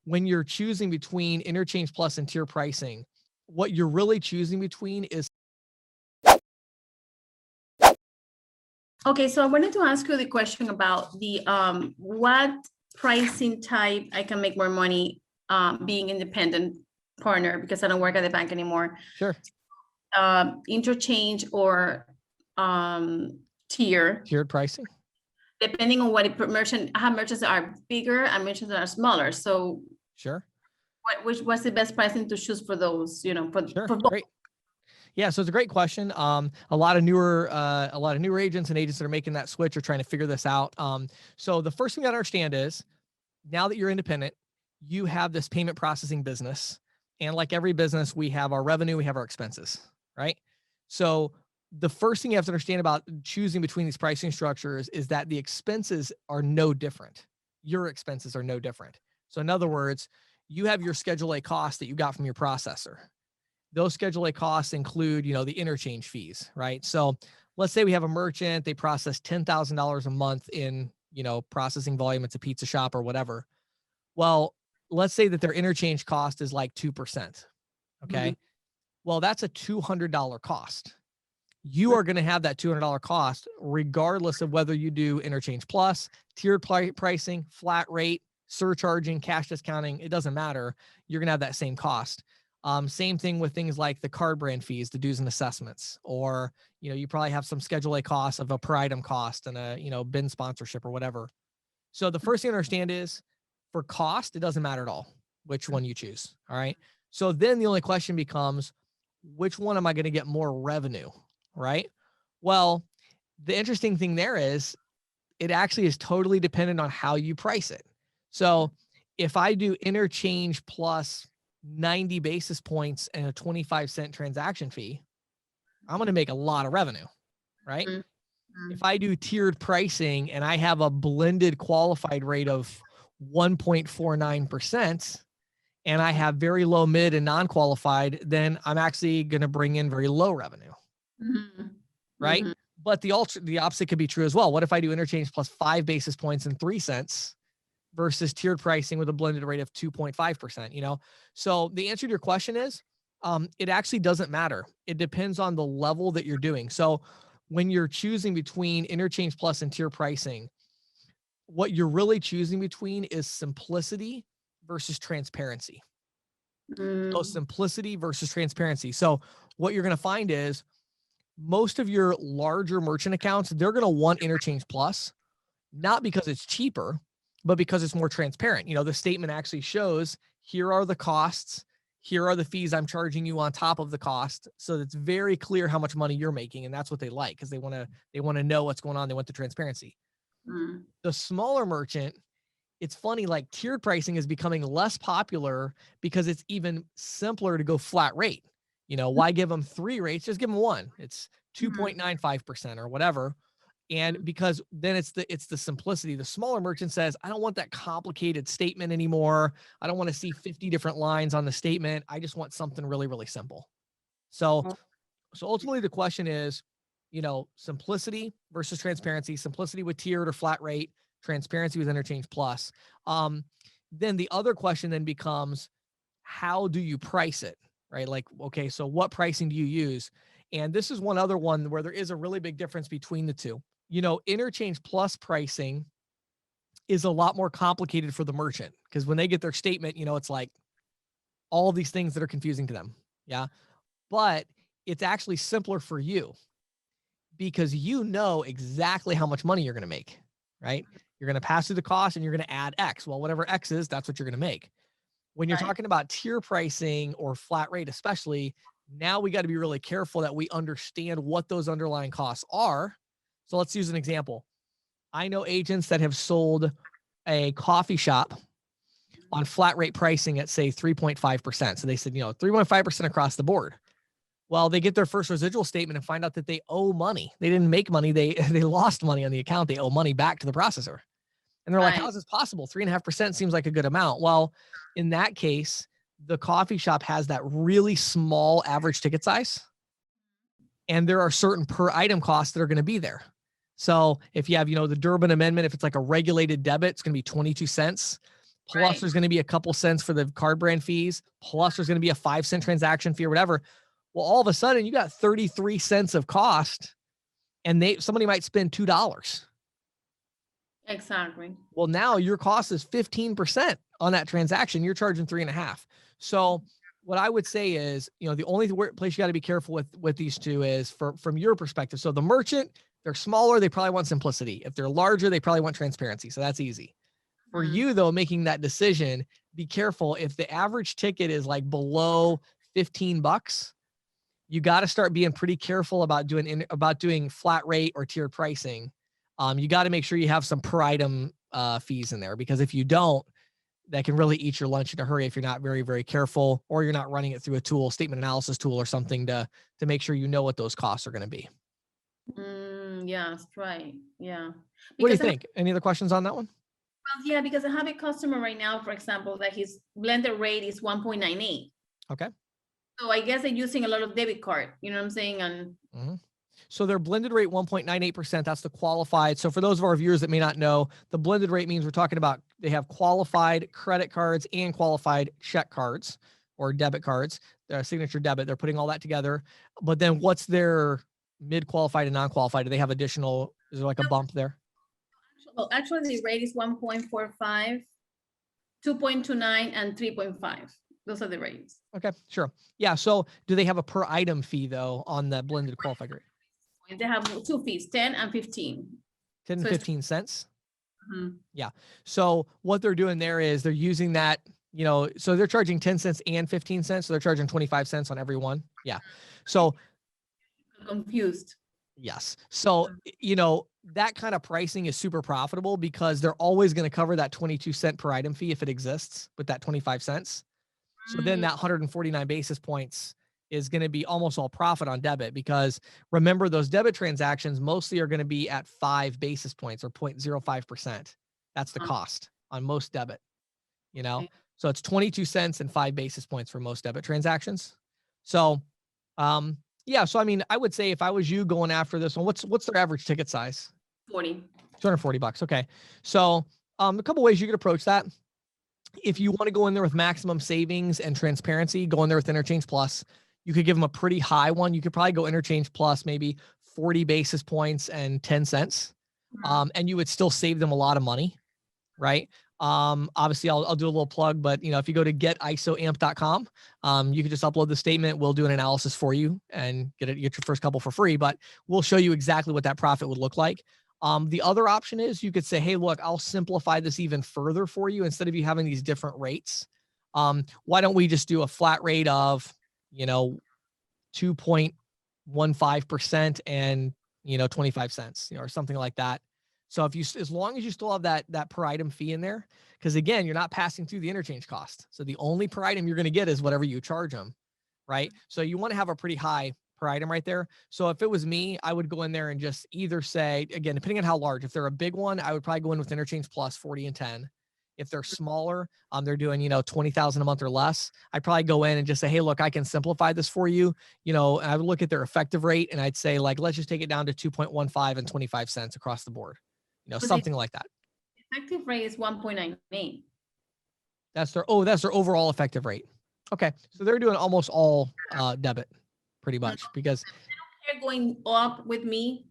when you're choosing between Interchange Plus and tier pricing, what you're really choosing between is. Okay, so I wanted to ask you the question about the what pricing type I can make more money being independent partner because I don't work at the bank anymore. Sure. Interchange or Tiered pricing. Depending on what merchant, I have merchants that are bigger and merchants that are smaller. So sure. What's the best pricing to choose for those, Sure. for both? Great. Yeah, so it's a great question. A lot of newer agents and agents that are making that switch are trying to figure this out. So the first thing you got to understand is, now that you're independent, you have this payment processing business, and like every business, we have our revenue, we have our expenses, right? So the first thing you have to understand about choosing between these pricing structures is that the expenses are no different. Your expenses are no different. So in other words, you have your Schedule A cost that you got from your processor. Those Schedule A costs include, the interchange fees, right? So let's say we have a merchant, they process $10,000 a month in, processing volume. It's a pizza shop or whatever. Well, let's say that their interchange cost is like 2%. Okay. Mm-hmm. Well, that's a $200 cost. You are going to have that $200 cost regardless of whether you do Interchange Plus, tiered pricing, flat rate, surcharging, cash discounting. It doesn't matter. You're going to have that same cost. Same thing with things like the card brand fees, the dues and assessments, or, you probably have some Schedule A costs of a per item cost and a, bin sponsorship or whatever. So the first thing to understand is, for cost, it doesn't matter at all which one you choose. All right. So then the only question becomes, which one am I going to get more revenue? Right. Well, the interesting thing there is, it actually is totally dependent on how you price it. So if I do Interchange Plus 90 basis points and a 25-cent transaction fee, I'm going to make a lot of revenue, right? Mm-hmm. If I do tiered pricing and I have a blended qualified rate of 1.49% and I have very low, mid, and non-qualified, then I'm actually going to bring in very low revenue, mm-hmm. right? Mm-hmm. But the opposite could be true as well. What if I do Interchange Plus 5 basis points and 3 cents versus tiered pricing with a blended rate of 2.5%, So the answer to your question is, it actually doesn't matter. It depends on the level that you're doing. So when you're choosing between Interchange Plus and tier pricing, what you're really choosing between is simplicity versus transparency. So simplicity versus transparency. So what you're going to find is, most of your larger merchant accounts, they're going to want Interchange Plus, not because it's cheaper, but because it's more transparent. The statement actually shows, here are the costs, here are the fees I'm charging you on top of the cost. So it's very clear how much money you're making. And that's what they like, because they want to know what's going on. They want the transparency. Mm. The smaller merchant, it's funny, like tiered pricing is becoming less popular because it's even simpler to go flat rate. Why give them 3 rates? Just give them 1. It's 2.95% or whatever. And because then it's the simplicity. The smaller merchant says, I don't want that complicated statement anymore. I don't want to see 50 different lines on the statement. I just want something really, really simple. So ultimately the question is, simplicity versus transparency, simplicity with tiered or flat rate, transparency with Interchange Plus. Then the other question then becomes, how do you price it? Right? Like, okay, so what pricing do you use? And this is one other one where there is a really big difference between the two. Interchange Plus pricing is a lot more complicated for the merchant, because when they get their statement, it's like all these things that are confusing to them. Yeah. But it's actually simpler for you, because exactly how much money you're going to make, right? You're going to pass through the cost and you're going to add X. Well, whatever X is, that's what you're going to make. When you're talking about tier pricing or flat rate, especially, now we got to be really careful that we understand what those underlying costs are. So let's use an example. I know agents that have sold a coffee shop on flat rate pricing at, say, 3.5%. So they said, 3.5% across the board. Well, they get their first residual statement and find out that they owe money. They didn't make money. They lost money on the account. They owe money back to the processor. And they're like, how is this possible? 3.5% seems like a good amount. Well, in that case, the coffee shop has that really small average ticket size. And there are certain per item costs that are going to be there. So if you have, the Durbin Amendment, if it's like a regulated debit, it's going to be 22 cents. plus there's going to be a couple cents for the card brand fees, plus there's going to be a 5-cent transaction fee or whatever. Well, all of a sudden you got 33 cents of cost and somebody might spend $2. Exactly. Well, now your cost is 15% on that transaction. You're charging 3.5. So what I would say is, the only place you got to be careful with these two is from your perspective. So the merchant, they're smaller, they probably want simplicity. If they're larger, they probably want transparency. So that's easy. For you though, making that decision, be careful. If the average ticket is like below $15, you got to start being pretty careful about doing flat rate or tiered pricing. You got to make sure you have some per item fees in there, because if you don't, that can really eat your lunch in a hurry if you're not very, very careful, or you're not running it through a tool, statement analysis tool or something to make sure you know what those costs are going to be. Yes, right. Yeah. What do you think? Any other questions on that one? Well, yeah, because I have a customer right now, for example, that his blended rate is 1.98. Okay. So I guess they're using a lot of debit card, you know what I'm saying? And So their blended rate 1.98%, that's the qualified. So for those of our viewers that may not know, the blended rate means we're talking about they have qualified credit cards and qualified check cards or debit cards, their signature debit. They're putting all that together. But then what's their mid-qualified and non-qualified? Do they have additional, is there like a bump there? Well, actually the rate is 1.45, 2.29, and 3.5. Those are the rates. Okay, sure. Yeah. So do they have a per item fee though on the blended qualified rate? They have two fees, 10 and 15. 10 and 15 cents. Mm-hmm. Yeah. So what they're doing there is they're using that, so they're charging 10 cents and 15 cents. So they're charging 25 cents on every one. Yeah. So confused. Yes. So, that kind of pricing is super profitable because they're always going to cover that 22-cent per item fee if it exists with that 25 cents. So then that 149 basis points is going to be almost all profit on debit, because remember those debit transactions mostly are going to be at 5 basis points or 0.05%. That's the cost on most debit, so it's 22 cents and 5 basis points for most debit transactions. So, yeah. So, I mean, I would say if I was you going after this one, what's their average ticket size? 40. $240. Okay. So, a couple ways you could approach that. If you want to go in there with maximum savings and transparency, go in there with Interchange Plus. You could give them a pretty high one. You could probably go Interchange Plus, maybe 40 basis points and 10 cents. And you would still save them a lot of money, right? Obviously I'll do a little plug, but if you go to getisoamp.com, you can just upload the statement. We'll do an analysis for you and get your first couple for free, but we'll show you exactly what that profit would look like. The other option is you could say, hey, look, I'll simplify this even further for you. Instead of you having these different rates, why don't we just do a flat rate of, 2.15% and, 25 cents, or something like that. So as long as you still have that per item fee in there, because again, you're not passing through the interchange cost. So the only per item you're going to get is whatever you charge them, right? So you want to have a pretty high per item right there. So if it was me, I would go in there and just either say, again, depending on how large, if they're a big one, I would probably go in with Interchange Plus 40 and 10. If they're smaller, they're doing, 20,000 a month or less, I'd probably go in and just say, hey, look, I can simplify this for you. And I would look at their effective rate and I'd say, like, let's just take it down to 2.15 and 25 cents across the board, something like that. Effective rate is 1.98. That's their overall effective rate. Okay. So they're doing almost all debit pretty much, because they're going up with me.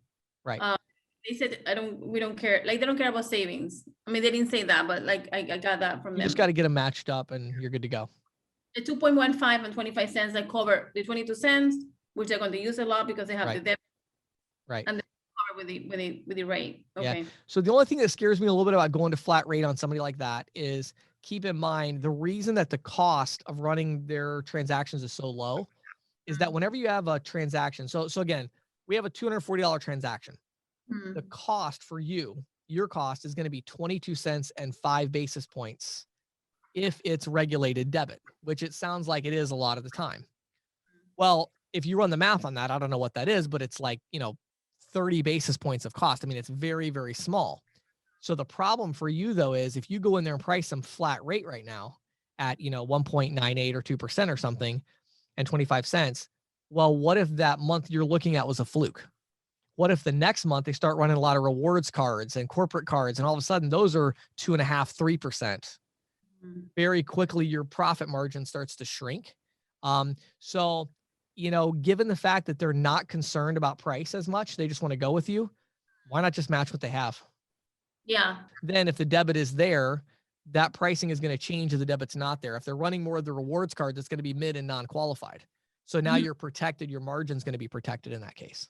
Right. They said, we don't care. Like, they don't care about savings. I mean, they didn't say that, but like, I got that from them. You just got to get them matched up and you're good to go. The 2.15 and 25 cents, they cover the 22 cents, which they're going to use a lot because they have the debit. Right. And they cover with the rate. Okay. Yeah. So the only thing that scares me a little bit about going to flat rate on somebody like that is, keep in mind, the reason that the cost of running their transactions is so low is that whenever you have a transaction, so again, we have a $240 transaction. The cost for your cost is going to be 22 cents and 5 basis points if it's regulated debit, which it sounds like it is a lot of the time. Well, if you run the math on that, I don't know what that is, but it's like, 30 basis points of cost. I mean, it's very, very small. So the problem for you though is if you go in there and price some flat rate right now at, 1.98 or 2% or something and 25 cents, well, what if that month you're looking at was a fluke? What if the next month they start running a lot of rewards cards and corporate cards, and all of a sudden those are 2.5%, 3%? very quickly your profit margin starts to shrink. So, you know, given the fact that they're not concerned about price as much, they just want to go with you. Why not just match what they have? Yeah. Then if the debit is there, that pricing is going to change if the debit's not there. If they're running more of the rewards card, that's going to be mid and non-qualified. So now you're protected. Your margin's going to be protected in that case.